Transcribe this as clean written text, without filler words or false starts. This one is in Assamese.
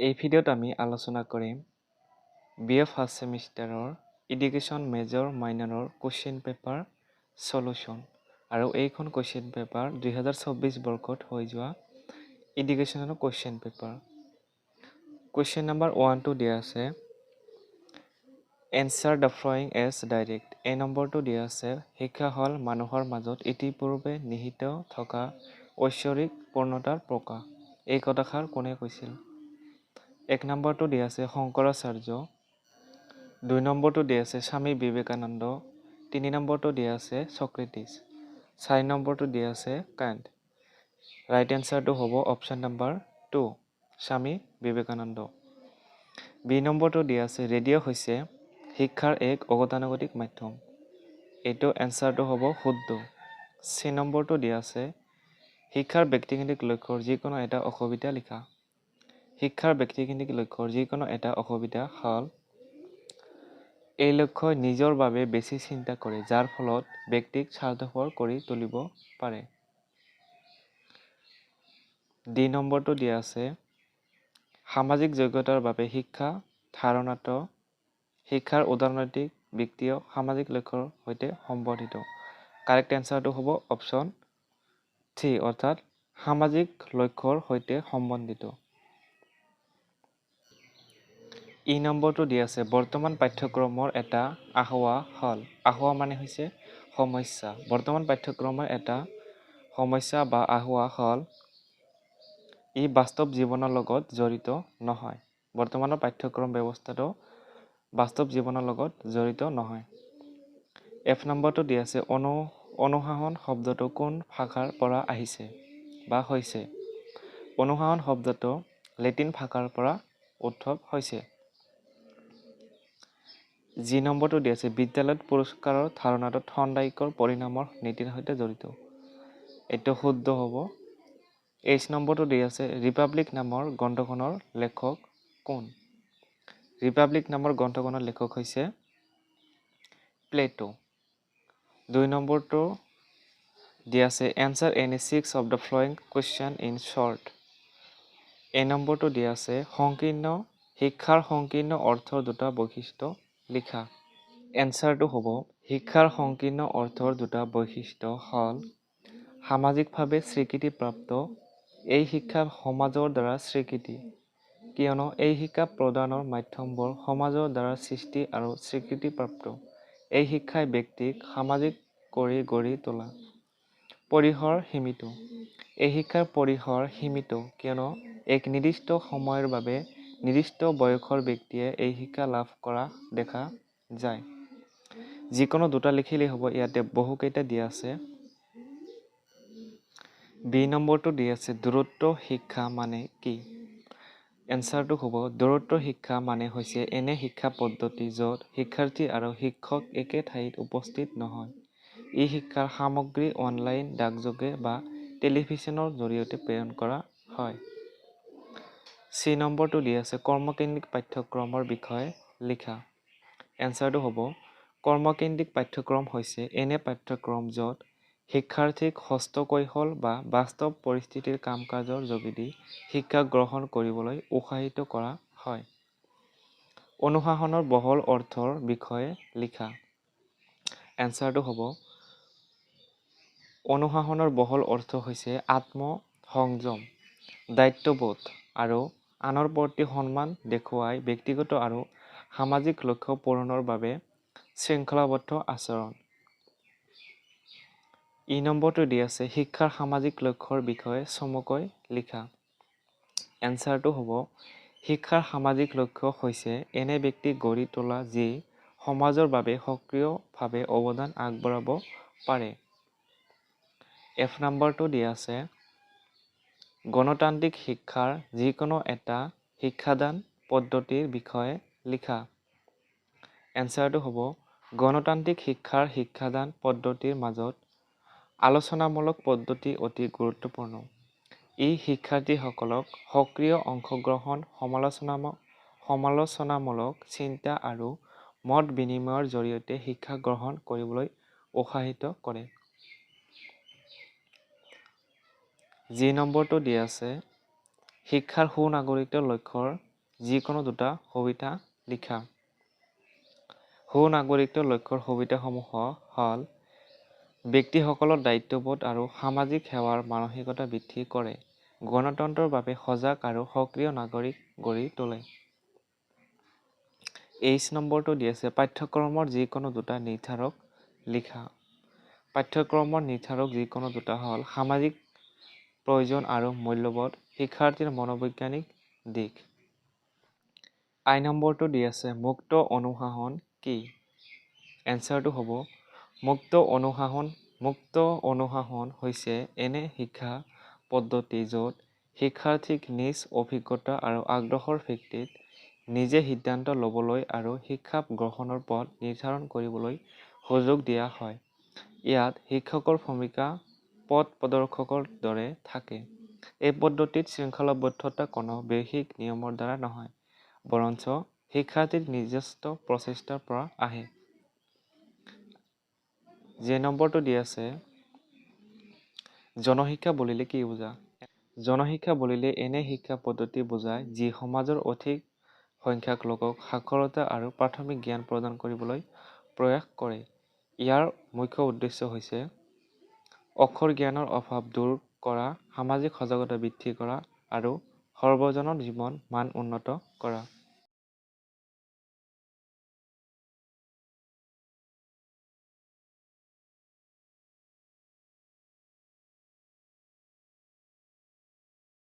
এই ভিডিঅ'ত আমি আলোচনা কৰিম BA ফাৰ্ষ্ট ছেমিষ্টাৰৰ এডুকেশ্যন মেজৰ মাইনৰৰ কুৱেশ্যন পেপাৰ সলিউশ্যন আৰু এইখন কুৱেশ্যন পেপাৰ 2024 বৰ্ষত হৈ যোৱা এডুকেশ্যনৰ কুৱেশ্যন পেপাৰ। কুৱেশ্যন নম্বৰ 1টো দিয়া আছে answer the following as direct. এই নম্বৰটো দিয়া আছে শিক্ষা হ'ল মানুহৰ মাজত ইতিপূৰ্বে নিহিত থকা ঐশ্বৰিক পূৰ্ণতাৰ প্ৰকাশ। এই কথাষাৰ কোনে কৈছিল? 1 নম্বৰটো দিয়া আছে শংকৰাচাৰ্য, 2 নম্বৰটো দিয়া আছে স্বামী বিবেকানন্দ, 3 নম্বৰটো দিয়া আছে সক্ৰেটিছ, 4 নম্বৰটো দিয়া আছে কাণ্ট। ৰাইট এনচাৰটো হ'ব option number 2 Swami Vivekananda. B নম্বৰটো দিয়া আছে ৰেডিঅ' হৈছে শিক্ষাৰ এক অগতানুগতিক মাধ্যম। এইটো এনচাৰটো হ'ব শুদ্ধ। চি নম্বৰটো দিয়া আছে শিক্ষাৰ ব্যক্তিকেন্দ্ৰিক লক্ষ্যৰ যিকোনো এটা অসুবিধা লিখা। শিক্ষাৰ ব্যক্তিকেন্দ্ৰিক লক্ষ্যৰ যিকোনো এটা অসুবিধা হ'ল এই লক্ষ্যই নিজৰ বাবে বেছি চিন্তা কৰে যাৰ ফলত ব্যক্তিক স্বাৰ্থপৰ কৰি তুলিব পাৰে। ডি নম্বৰটো দিয়া আছে সামাজিক যোগ্যতাৰ বাবে শিক্ষা ধাৰণাটো শিক্ষাৰ উদাৰনৈতিক ব্যক্তিয় সামাজিক লক্ষ্যৰ সৈতে সম্বন্ধিত। কাৰেক্ট এনচাৰটো হ'ব অপশ্যন 3 অৰ্থাৎ সামাজিক লক্ষ্যৰ সৈতে সম্বন্ধিত। ই নম্বৰটো দিয়া আছে বৰ্তমান পাঠ্যক্ৰমৰ এটা আসোঁৱাহ হ'ল। আসোঁৱাহ মানে হৈছে সমস্যা। বৰ্তমান পাঠ্যক্ৰমৰ এটা সমস্যা বা আসোঁৱাহ হ'ল ই বাস্তৱ জীৱনৰ লগত জড়িত নহয়। বৰ্তমানৰ পাঠ্যক্ৰম ব্যৱস্থাটো বাস্তৱ জীৱনৰ লগত জড়িত নহয়। এফ নম্বৰটো দিয়া আছে অনুশাসন শব্দটো কোন ভাষাৰ পৰা আহিছে বা হৈছে? অনুশাসন শব্দটো লেটিন ভাষাৰ পৰা উদ্ভৱ হৈছে। জি নম্বৰটো দিয়া আছে বিদ্যালয়ত পুৰস্কাৰৰ ধাৰণাটো থৰ্ণ্ডাইকৰ পৰিণামৰ নীতিৰ সৈতে জড়িত। এইটো শুদ্ধ হ'ব। এইচ নম্বৰটো দিয়া আছে ৰিপাব্লিক নামৰ গ্ৰন্থখনৰ লেখক কোন? ৰিপাব্লিক নামৰ গ্ৰন্থখনৰ লেখক হৈছে প্লেটো। 2 নম্বৰটো দিয়া আছে answer any 6 of the following question in short. এই নম্বৰটো দিয়া আছে শিক্ষাৰ সংকীৰ্ণ অৰ্থৰ দুটা বৈশিষ্ট্য লিখা। এনচাৰটো হ'ব শিক্ষাৰ সংকীৰ্ণ অৰ্থৰ দুটা বৈশিষ্ট্য হ'ল সামাজিকভাৱে স্বীকৃতিপ্ৰাপ্ত। এই শিক্ষা সমাজৰ দ্বাৰা স্বীকৃতি কিয়নো এই শিক্ষা প্ৰদানৰ মাধ্যমবোৰ সমাজৰ দ্বাৰা সৃষ্টি আৰু স্বীকৃতিপ্ৰাপ্ত। এই শিক্ষাই ব্যক্তিক সামাজিক কৰি গঢ়ি তোলা। পৰিসৰ সীমিত। এই শিক্ষাৰ পৰিসৰ সীমিত কিয়নো এক নিৰ্দিষ্ট সময়ৰ বাবে নিৰ্দিষ্ট বয়সৰ ব্যক্তিয়ে এই শিক্ষা লাভ কৰা দেখা যায়। যিকোনো দুটা লিখিলেই হ'ব, ইয়াতে বহুকেইটা দিয়া আছে। বি নম্বৰটো দিয়া আছে দূৰত্ব শিক্ষা মানে কি? এনচাৰটো হ'ব দূৰত্ব শিক্ষা মানে হৈছে এনে শিক্ষা পদ্ধতি য'ত শিক্ষাৰ্থী আৰু শিক্ষক একে ঠাইত উপস্থিত নহয়। ই শিক্ষাৰ সামগ্ৰী অনলাইন ডাকযোগে বা টেলিভিছনৰ জৰিয়তে প্ৰেৰণ কৰা হয়। চি নম্বৰটো দিয়া আছে কৰ্মকেন্দ্ৰিক পাঠ্যক্ৰমৰ বিষয়ে লিখা। এনচাৰটো হ'ব কৰ্মকেন্দ্ৰিক পাঠ্যক্ৰম হৈছে এনে পাঠ্যক্ৰম য'ত শিক্ষাৰ্থীক হস্তকৌশল বা বাস্তৱ পৰিস্থিতিৰ কাম-কাজৰ যোগেদি শিক্ষা গ্ৰহণ কৰিবলৈ উৎসাহিত কৰা হয়। অনুশাসনৰ বহল অৰ্থৰ বিষয়ে লিখা। এনচাৰটো হ'ব অনুশাসনৰ বহল অৰ্থ হৈছে আত্মসংযম, দায়িত্ববোধ আৰু আনৰ প্ৰতি সন্মান দেখুৱাই ব্যক্তিগত আৰু সামাজিক লক্ষ্য পূৰণৰ বাবে শৃংখলাবদ্ধ আচৰণ। ই নম্বৰটো দিয়া আছে শিক্ষাৰ সামাজিক লক্ষ্যৰ বিষয়ে চমুকৈ লিখা। এনচাৰটো হ'ব শিক্ষাৰ সামাজিক লক্ষ্য হৈছে এনে ব্যক্তি গঢ়ি তোলা যি সমাজৰ বাবে সক্ৰিয়ভাৱে অৱদান আগবঢ়াব পাৰে। এফ নম্বৰটো দিয়া আছে গণতান্ত্ৰিক শিক্ষাৰ যিকোনো এটা শিক্ষাদান পদ্ধতিৰ বিষয়ে লিখা। এনচাৰটো হ'ব গণতান্ত্ৰিক শিক্ষাৰ শিক্ষাদান পদ্ধতিৰ মাজত আলোচনামূলক পদ্ধতি অতি গুৰুত্বপূৰ্ণ। ই শিক্ষাৰ্থীসকলক সক্ৰিয় অংশগ্ৰহণ, সমালোচনামূলক চিন্তা আৰু মত বিনিময়ৰ জৰিয়তে শিক্ষা গ্ৰহণ কৰিবলৈ উৎসাহিত কৰে। যি নম্বৰটো দিয়া আছে শিক্ষাৰ সুনাগৰিকত্বৰ লক্ষ্যৰ যিকোনো দুটা সুবিধা লিখা। সুনাগৰিকত্বৰ লক্ষ্যৰ সুবিধাসমূহ হ'ল ব্যক্তিসকলৰ দায়িত্ববোধ আৰু সামাজিক সেৱাৰ মানসিকতা বৃদ্ধি কৰে, গণতন্ত্ৰৰ বাবে সজাগ আৰু সক্ৰিয় নাগৰিক গঢ়ি তোলে। ২৩ নম্বৰটো দি আছে পাঠ্যক্ৰমৰ যিকোনো দুটা নিৰ্ধাৰক লিখা। পাঠ্যক্ৰমৰ নিৰ্ধাৰক যিকোনো দুটা হ'ল সামাজিক প্ৰয়োজন আৰু মূল্যবোধ, শিক্ষাৰ্থীৰ মনোবৈজ্ঞানিক দিশ। আই নম্বৰটো দি আছে মুক্ত অনুশাসন কি? এনচাৰটো হ'ব মুক্ত অনুশাসন হৈছে এনে শিক্ষা পদ্ধতি য'ত শিক্ষাৰ্থীক নিজ অভিজ্ঞতা আৰু আগ্ৰহৰ ভিত্তিত নিজে সিদ্ধান্ত ল'বলৈ আৰু শিক্ষা গ্ৰহণৰ পথ নিৰ্ধাৰণ কৰিবলৈ সুযোগ দিয়া হয়। ইয়াত শিক্ষকৰ ভূমিকা পথ প্ৰদৰ্শকৰ দৰে থাকে। এই পদ্ধতিত শৃংখলাবদ্ধতা কোনো বৈশ্বিক নিয়মৰ দ্বাৰা নহয়, বৰঞ্চ শিক্ষাৰ্থীৰ নিজস্ব প্ৰচেষ্টাৰ পৰা আহে। যে নম্বৰটো দি আছে জনশিক্ষা বুলিলে কি বুজা? জনশিক্ষা বুলিলে এনে শিক্ষা পদ্ধতি বুজায় যি সমাজৰ অধিক সংখ্যক লোকক সাক্ষৰতা আৰু প্ৰাথমিক জ্ঞান প্ৰদান কৰিবলৈ প্ৰয়াস কৰে। ইয়াৰ মুখ্য উদ্দেশ্য হৈছে অক্ষৰ জ্ঞানৰ অভাৱ দূৰ কৰা, সামাজিক সজাগতা বৃদ্ধি কৰা আৰু সৰ্বজনৰ জীৱন মান উন্নত কৰা।